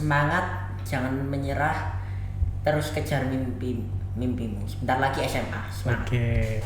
semangat, jangan menyerah, terus kejar mimpimu. Sebentar lagi SMA, semangat. Oke.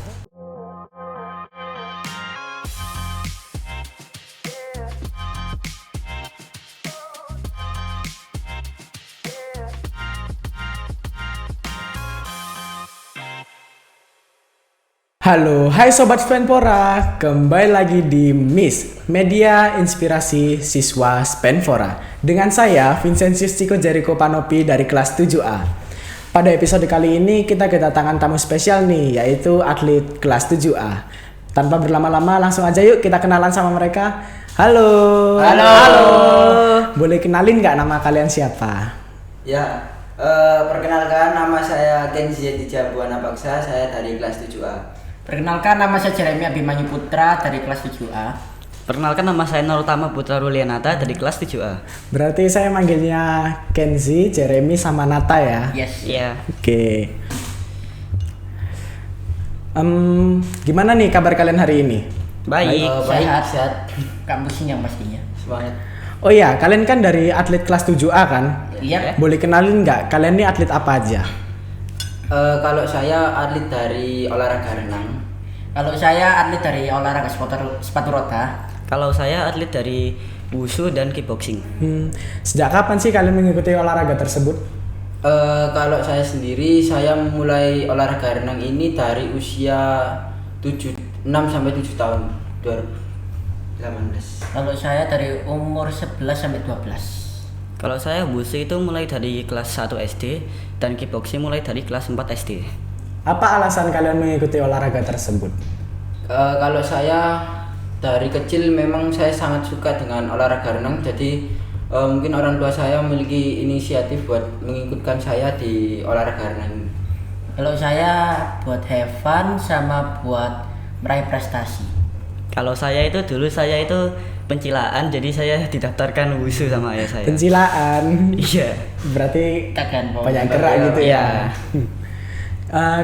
Halo, hai Sobat Spenfora, kembali lagi di MIS, Media Inspirasi Siswa Spenfora. Dengan saya, Vincentius Chico Jericho Panopi dari kelas 7A. Pada episode kali ini kita kedatangan tamu spesial nih, yaitu atlet kelas 7A. Tanpa berlama-lama, langsung aja yuk kita kenalan sama mereka. Halo. Halo. Boleh kenalin nggak nama kalian siapa? Ya, perkenalkan nama saya Kenzi Yedija Buana Baksa, saya dari kelas 7A. Perkenalkan, nama saya Jeremy Abimanyu Putra dari kelas 7A. Perkenalkan, nama saya Nurutama Putra Rulianata dari kelas 7A. Berarti saya manggilnya Kenzi, Jeremy, sama Nata ya? Yes. Iya. Oke. Gimana nih kabar kalian hari ini? Baik. Baik, Sehat. sehat. Kampus yang pastinya. Semangat. Oh iya, kalian kan dari atlet kelas 7A kan? Iya. Boleh kenalin nggak, kalian ini atlet apa aja? Kalau saya atlet dari olahraga renang. Kalau saya atlet dari olahraga sepatu roda. Kalau saya atlet dari wushu dan kickboxing. Sejak kapan sih kalian mengikuti olahraga tersebut? Kalau saya sendiri, saya mulai olahraga renang ini dari usia 6 sampai 7 tahun, 2018. Kalau saya dari umur 11 sampai 12. Kalau saya wushu itu mulai dari kelas 1 SD dan kickboxing mulai dari kelas 4 SD. Apa alasan kalian mengikuti olahraga tersebut? Kalau saya dari kecil memang saya sangat suka dengan olahraga renang, jadi mungkin orang tua saya memiliki inisiatif buat mengikutkan saya di olahraga renang. Kalau saya buat have fun sama buat meraih prestasi. Kalau saya itu dulu saya itu pencilaan, jadi saya didaftarkan wushu sama ayah saya. Pencilaan. Iya. Berarti Tekan banyak gerak gitu ya.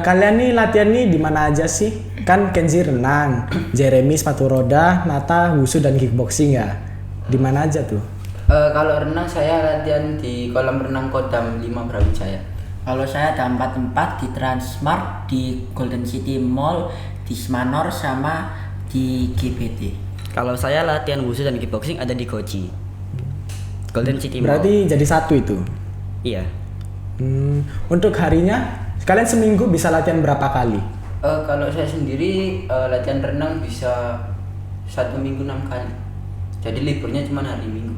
Kalian nih latihan nih di mana aja sih? Kan Kenzi renang, Jeremy sepatu roda, Nata wushu dan kickboxing ya. Di mana aja tuh? Kalau renang saya latihan di kolam renang Kodam 5 Brawijaya. Kalau saya ada 4 tempat di Transmart, di Golden City Mall, di Smanor sama di GBT. Kalau saya latihan wushu dan kickboxing ada di Goji. Golden City Mall. Berarti jadi satu itu. Iya. Untuk harinya, kalian seminggu bisa latihan berapa kali? Kalau saya sendiri latihan renang bisa 1 minggu 6 kali. Jadi liburnya cuma hari Minggu.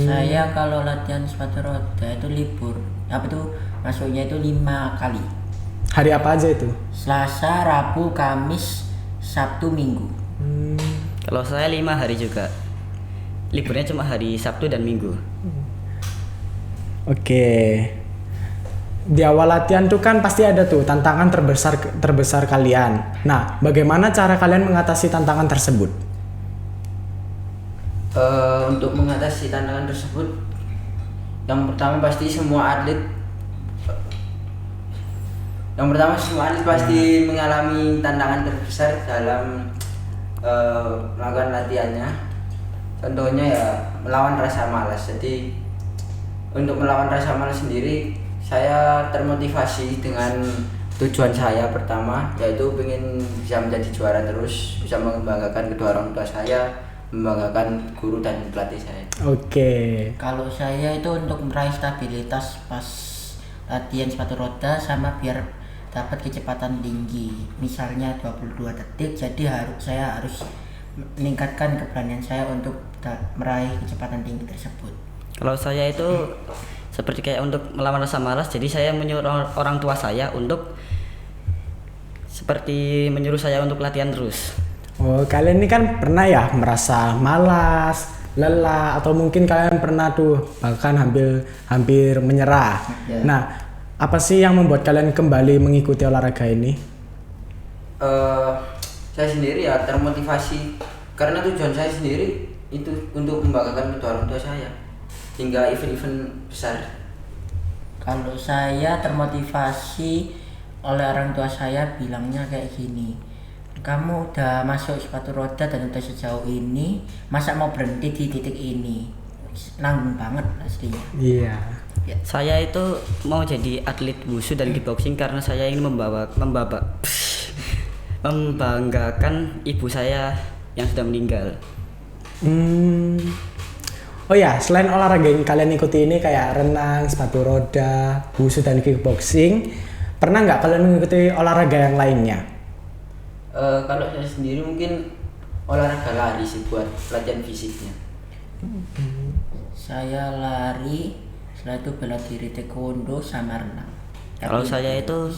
Saya kalau latihan sepatu roda itu libur. Apa tuh? Masuknya itu 5 kali. Hari apa aja itu? Selasa, Rabu, Kamis, Sabtu, Minggu. Kalau saya 5 hari juga. Liburnya cuma hari Sabtu dan Minggu. Oke. Di awal latihan tuh kan pasti ada tuh tantangan terbesar kalian. Nah, bagaimana cara kalian mengatasi tantangan tersebut? Untuk mengatasi tantangan tersebut, yang pertama pasti semua atlet pasti mengalami tantangan terbesar dalam melakukan latihannya. Contohnya ya melawan rasa malas. Jadi untuk melawan rasa malas sendiri, saya termotivasi dengan tujuan saya pertama, yaitu ingin bisa menjadi juara terus, bisa membanggakan kedua orang tua saya, membanggakan guru dan pelatih saya. Oke. Kalau saya itu untuk meraih stabilitas pas latihan sepatu roda sama biar dapat kecepatan tinggi. Misalnya 22 detik, jadi saya harus meningkatkan keberanian saya untuk meraih kecepatan tinggi tersebut. Kalau saya itu seperti kayak untuk melawan rasa malas, jadi saya menyuruh orang tua saya untuk seperti menyuruh saya untuk latihan terus. Oh, kalian ini kan pernah ya merasa malas, lelah, atau mungkin kalian pernah tuh bahkan hampir menyerah. Ya. Nah, apa sih yang membuat kalian kembali mengikuti olahraga ini? Saya sendiri ya termotivasi karena tujuan saya sendiri itu untuk membanggakan kedua orang tua saya hingga event-event besar. Kalau saya termotivasi oleh orang tua saya, bilangnya kayak gini, kamu udah masuk sepatu roda dan udah sejauh ini, masa mau berhenti di titik ini? nanggung banget aslinya. Iya. Ya. Saya itu mau jadi atlet wushu dan kickboxing karena saya ingin membanggakan ibu saya yang sudah meninggal. Oh ya, selain olahraga yang kalian ikuti ini kayak renang, sepatu roda, wushu dan kickboxing, pernah nggak kalian mengikuti olahraga yang lainnya? Kalau saya sendiri mungkin olahraga lari sih buat latihan fisiknya. Saya lari, setelah itu bela diri taekwondo sama renang. Kalau saya itu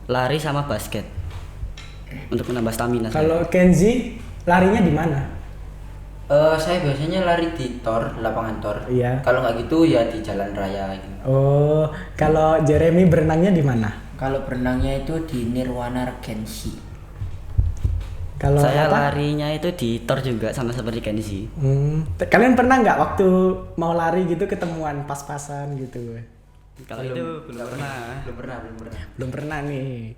lari sama basket untuk menambah stamina. Kalau Kenzi larinya di mana? Saya biasanya lari di lapangan tor. Iya. Kalau nggak gitu ya di jalan raya gitu. Oh, kalau Jeremy berenangnya di mana? Kalau berenangnya itu di Nirwana Regency. Kalau Saya apa? larinya itu di tor juga sama seperti Kenzi. Kalian pernah nggak waktu mau lari gitu ketemuan pas-pasan gitu? Kalau itu belum pernah. Belum pernah nih.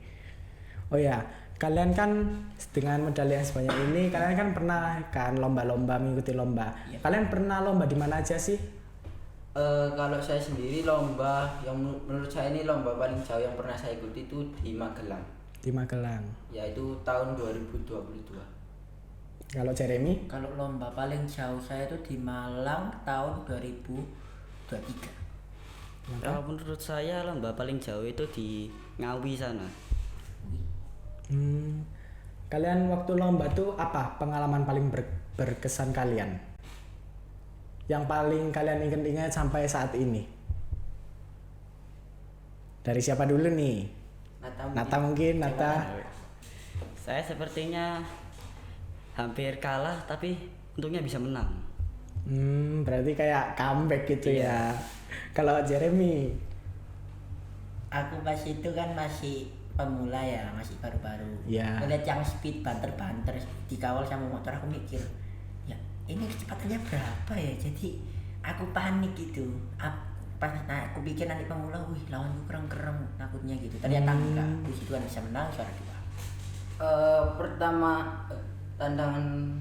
Oh ya, kalian kan dengan medali yang sebanyak ini, kalian kan pernah kan lomba-lomba, mengikuti lomba. Kalian pernah lomba di mana aja sih? Kalau saya sendiri lomba yang menurut saya ini lomba paling jauh yang pernah saya ikuti itu di Magelang. Di Magelang. Yaitu tahun 2022. Kalau Jeremy? Kalau lomba paling jauh saya itu di Malang tahun 2023. Kalau menurut saya lomba paling jauh itu di Ngawi sana. Kalian waktu lomba tuh apa pengalaman paling berkesan kalian? Yang paling kalian ingat-ingat sampai saat ini? Dari siapa dulu nih? Nata mungkin, Nata. Saya sepertinya hampir kalah tapi untungnya bisa menang. Berarti kayak comeback gitu ya. Kalau Jeremy? Aku pas itu kan masih pemula ya, masih baru-baru. Iya. Ngeliat yang speed banter-banter dikawal sama motor, aku mikir, ya ini kecepatannya berapa ya? Jadi aku panik gitu. Pas aku pikir nanti pemula, wih lawanku kereng-kereng takutnya gitu. Ternyata enggak. Puji Tuhan bisa menang juara 2. Pertama tantangan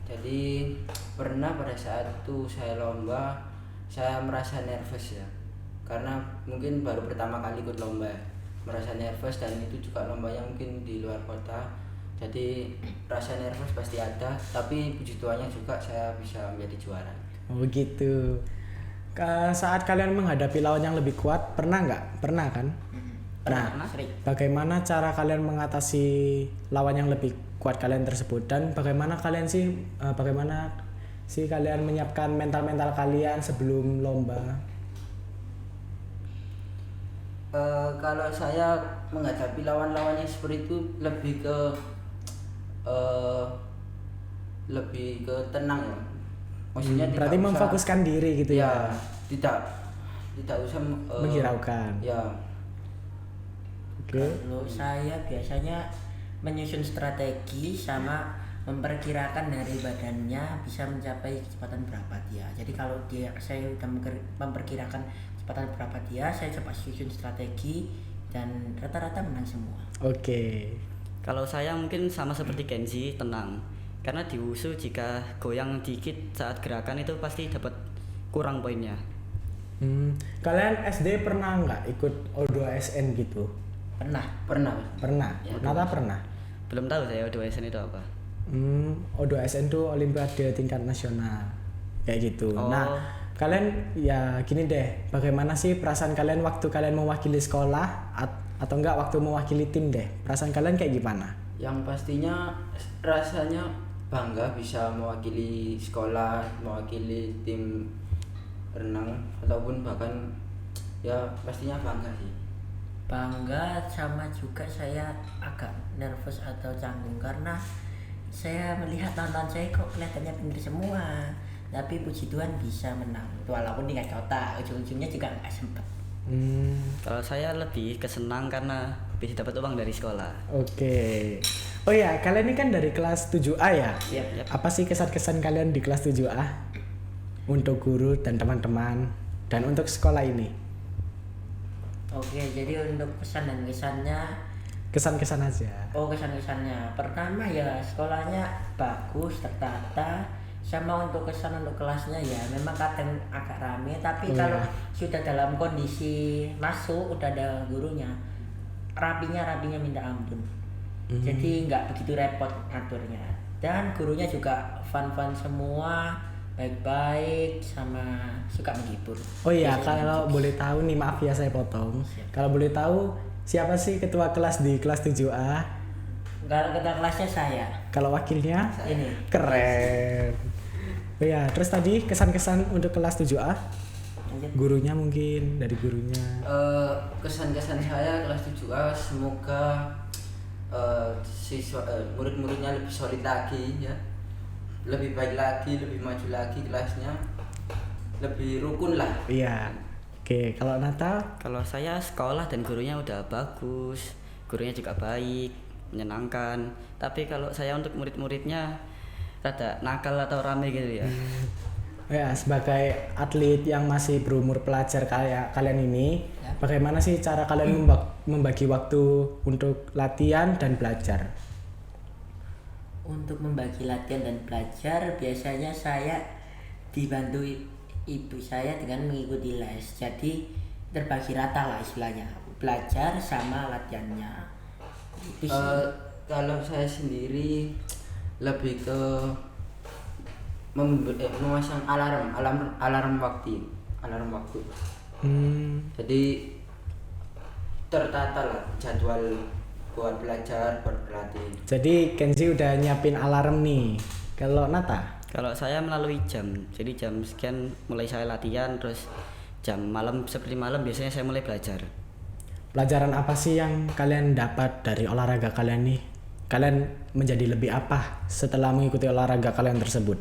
jadi pernah pada saat itu saya lomba saya merasa nervous ya karena mungkin baru pertama kali ikut lomba merasa nervous dan itu juga lombanya mungkin di luar kota jadi rasa nervous pasti ada tapi puji Tuhannya juga saya bisa menjadi juara. Oh gitu. Saat kalian menghadapi lawan yang lebih kuat, pernah nggak? Pernah kan? Nah, Sering. bagaimana cara kalian mengatasi lawan yang lebih kuat kalian tersebut dan bagaimana sih kalian menyiapkan mental kalian sebelum lomba? Kalau saya menghadapi lawan-lawannya seperti itu lebih ke tenang ya. Maksudnya tidak berarti usah, memfokuskan diri gitu ya. Tidak usah Menghiraukan. Ya. Oke. Kalau saya biasanya menyusun strategi sama memperkirakan dari badannya bisa mencapai kecepatan berapa dia. Jadi kalau saya sudah memperkirakan kecepatan berapa dia, saya coba susun strategi dan rata-rata menang semua. Oke. Kalau saya mungkin sama seperti Kenzi, tenang. Karena di wushu jika goyang dikit saat gerakan itu pasti dapat kurang poinnya. Kalian SD pernah nggak ikut O2SN gitu? Pernah. Pernah. Ya, Nata pernah. Belum tahu saya O2SN itu apa. O2SN itu Olimpiade tingkat nasional kayak gitu. Oh. Nah, kalian ya gini deh, bagaimana sih perasaan kalian waktu kalian mewakili sekolah atau enggak waktu mewakili tim deh? Perasaan kalian kayak gimana? Yang pastinya rasanya bangga bisa mewakili sekolah, mewakili tim renang ataupun bahkan ya pastinya bangga sih. Bangga sama juga saya agak nervous atau canggung karena saya melihat nonton saya kok kelihatannya pintar semua, tapi puji Tuhan bisa menang walaupun tingkat kota ujung-ujungnya juga nggak sempet. Kalau saya lebih kesenang karena bisa dapat uang dari sekolah. Oke. Oh ya, kalian ini kan dari kelas 7A ya? Iya. Apa sih kesan-kesan kalian di kelas 7A? Untuk guru dan teman-teman dan untuk sekolah ini? Oke, jadi untuk pesan dan kesannya kesan-kesan aja. Oh, kesan-kesannya. Pertama ya sekolahnya bagus, tertata. Sama untuk kesan untuk kelasnya ya memang kadang agak rame, tapi Iya. kalau sudah dalam kondisi masuk udah ada gurunya, rapinya minta ampun. Jadi nggak begitu repot aturnya. Dan gurunya juga fun semua, baik-baik sama suka menghibur. Oh iya, Biasanya kalau gitu. boleh tahu nih, maaf ya saya potong. Kalau boleh tahu siapa sih ketua kelas di kelas 7A? Kalau ketua kelasnya saya. Kalau wakilnya? Ini. Keren. Oh iya, terus tadi kesan-kesan untuk kelas 7A? Lanjut. Gurunya mungkin, dari gurunya. Kesan-kesan saya kelas 7A semoga murid-muridnya lebih solid lagi ya, lebih baik lagi, lebih maju lagi kelasnya, lebih rukun lah. Iya. Oke, kalau Nata? Kalau saya sekolah dan gurunya udah bagus, gurunya juga baik, menyenangkan. Tapi kalau saya untuk murid-muridnya rada nakal atau rame gitu ya. Ya, sebagai atlet yang masih berumur pelajar kayak kalian ini, bagaimana sih cara kalian membagi waktu untuk latihan dan belajar? Untuk membagi latihan dan belajar biasanya saya dibantu ibu saya dengan mengikuti les. Jadi terbagi rata lah istilahnya, belajar sama latihannya. Itu sih. Kalau saya sendiri lebih ke memasang alarm waktu. Jadi tertata lah jadwal buat belajar, buat berlatih. Jadi Kenzi udah nyiapin alarm nih. Kalau Nata? Kalau saya melalui jam, jadi jam sekian mulai saya latihan, terus jam malam seperti malam biasanya saya mulai belajar. Pelajaran apa sih yang kalian dapat dari olahraga kalian nih? Kalian menjadi lebih apa setelah mengikuti olahraga kalian tersebut?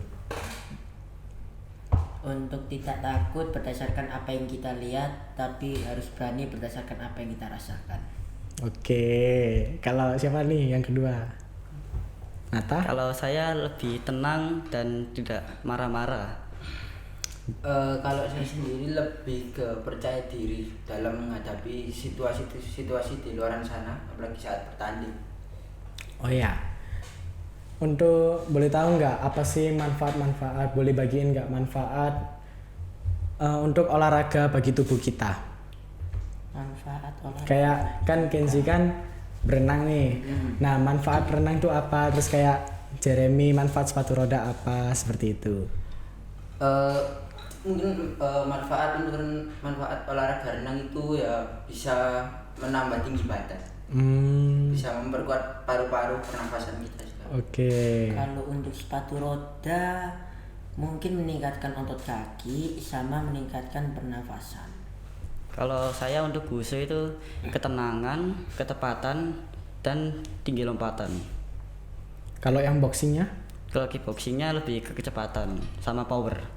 Untuk tidak takut berdasarkan apa yang kita lihat, tapi harus berani berdasarkan apa yang kita rasakan. Oke, kalau siapa nih yang kedua? Nata? Kalau saya lebih tenang dan tidak marah-marah. Kalau saya sendiri lebih ke percaya diri dalam menghadapi situasi di luar sana, apalagi saat bertanding. Oh ya, untuk boleh tahu nggak apa sih manfaat-manfaat? Boleh bagiin nggak manfaat untuk olahraga bagi tubuh kita? Manfaat olahraga. Kayak kan Kenzi kan berenang nih. Nah, manfaat renang itu apa? Terus kayak Jeremy manfaat sepatu roda apa? Seperti itu. Mungkin manfaat olahraga renang itu ya bisa menambah tinggi badan, bisa memperkuat paru-paru pernafasan kita juga. Oke. Kalau untuk sepatu roda mungkin meningkatkan otot kaki sama meningkatkan pernafasan. Kalau saya untuk wushu itu ketenangan, ketepatan, dan tinggi lompatan. Kalau yang boxingnya? Kalau kickboxingnya lebih ke kecepatan sama power.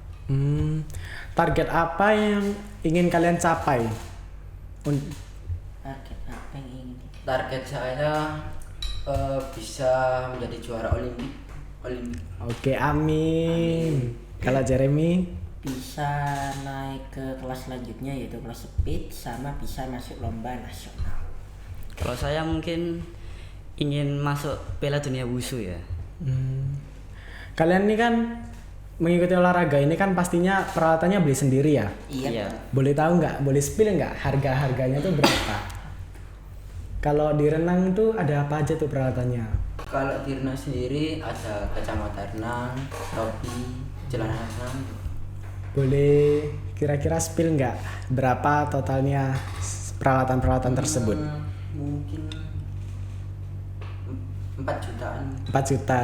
Target apa yang ingin kalian capai? Target apa yang ingin? Target saya bisa menjadi juara Olimpik. Oke, amin. Kalau Jeremy? Bisa naik ke kelas selanjutnya yaitu kelas speed sama bisa masuk lomba nasional. Kalau saya mungkin ingin masuk Piala Dunia Wushu ya. Kalian ini kan mengikuti olahraga ini kan pastinya peralatannya beli sendiri ya? Iya. Boleh tahu nggak? Boleh spill nggak? Harga-harganya tuh berapa? Kalau di renang tuh ada apa aja tuh peralatannya? Kalau di renang sendiri ada kacamata renang, topi, celana renang. Boleh kira-kira spill nggak? Berapa totalnya peralatan-peralatan tersebut? Mungkin 4 jutaan. 4 juta.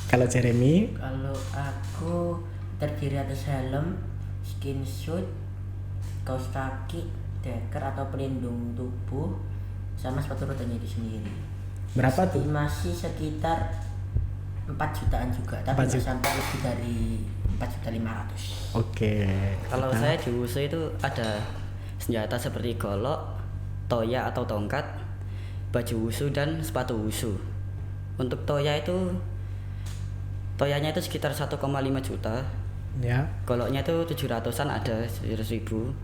Kalau Jeremy? Kalau aku terdiri atas helm, skin suit, kaos kaki, deker atau pelindung tubuh, sama sepatu rodanya itu sendiri. Berapa tuh? Masih sekitar 4 jutaan juga, tapi 4 nggak juta. sampai lebih dari 4.500.000. Oke. Kalau Kita- saya di Wushu itu ada senjata seperti golok, toya atau tongkat, baju wushu dan sepatu wushu. Untuk toyanya itu sekitar 1,5 juta, ya. goloknya itu 700-an ada 700.000,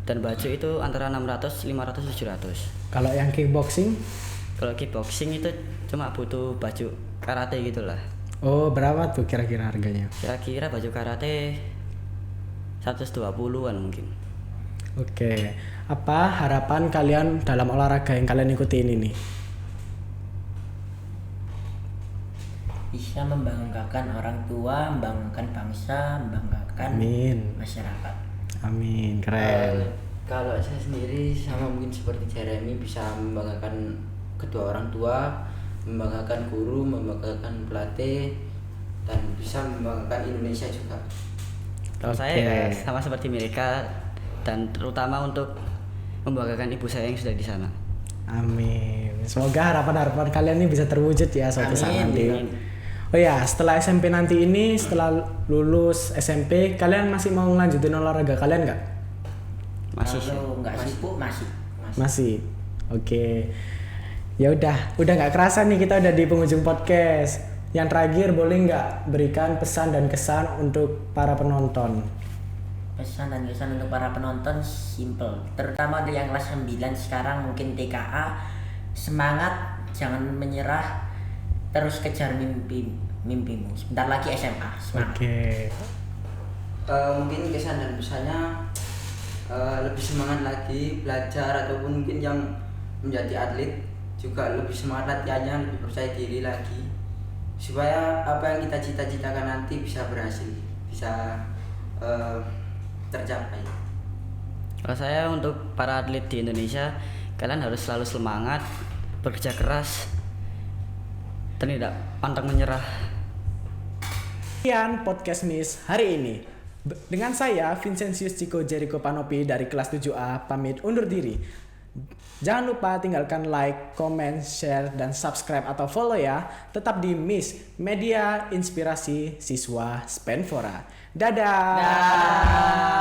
dan baju itu antara 600, 500, 700. Kalau yang kickboxing Kalau kickboxing itu cuma butuh baju karate gitulah. Oh, berapa tuh kira-kira harganya? Kira-kira baju karate 120-an mungkin. Oke, apa harapan kalian dalam olahraga yang kalian ikuti ini nih? Bisa membanggakan orang tua, membanggakan bangsa, membanggakan Amin. masyarakat. Amin, keren. Kalau saya sendiri sama mungkin seperti Jeremy, bisa membanggakan kedua orang tua, membanggakan guru, membanggakan pelatih, dan bisa membanggakan Indonesia juga. Kalau Oke. saya ya sama seperti mereka, dan terutama untuk membanggakan ibu saya yang sudah di sana. Amin. Semoga harapan-harapan kalian ini bisa terwujud ya suatu saat Amin. nanti. Amin. Oh ya, setelah SMP nanti ini, setelah lulus SMP, kalian masih mau ngelanjutin olahraga kalian nggak? Masih sih. Kalau nggak sibuk masih. Masih. Oke. Ya udah nggak kerasa nih kita udah di penghujung podcast. Yang terakhir boleh nggak berikan pesan dan kesan untuk para penonton? Pesan dan kesan untuk para penonton simple, terutama untuk yang kelas 9 sekarang mungkin TKA, semangat, jangan menyerah, terus kejar mimpimu. Sebentar lagi SMA, semangat. Oke. Mungkin kesan dan pesannya lebih semangat lagi belajar, ataupun mungkin yang menjadi atlet juga lebih semangat latihannya, lebih percaya diri lagi, supaya apa yang kita cita-citakan nanti bisa berhasil, bisa tercapai. Kalau saya untuk para atlet di Indonesia, kalian harus selalu semangat, bekerja keras, dan tidak pantang menyerah. Sekian podcast Miss hari ini. Dengan saya Vincentius Chico Jericho Panopi dari kelas 7A pamit undur diri. Jangan lupa tinggalkan like, comment, share, dan subscribe atau follow ya. Tetap di Miss Media Inspirasi Siswa Spenfora. Dadah.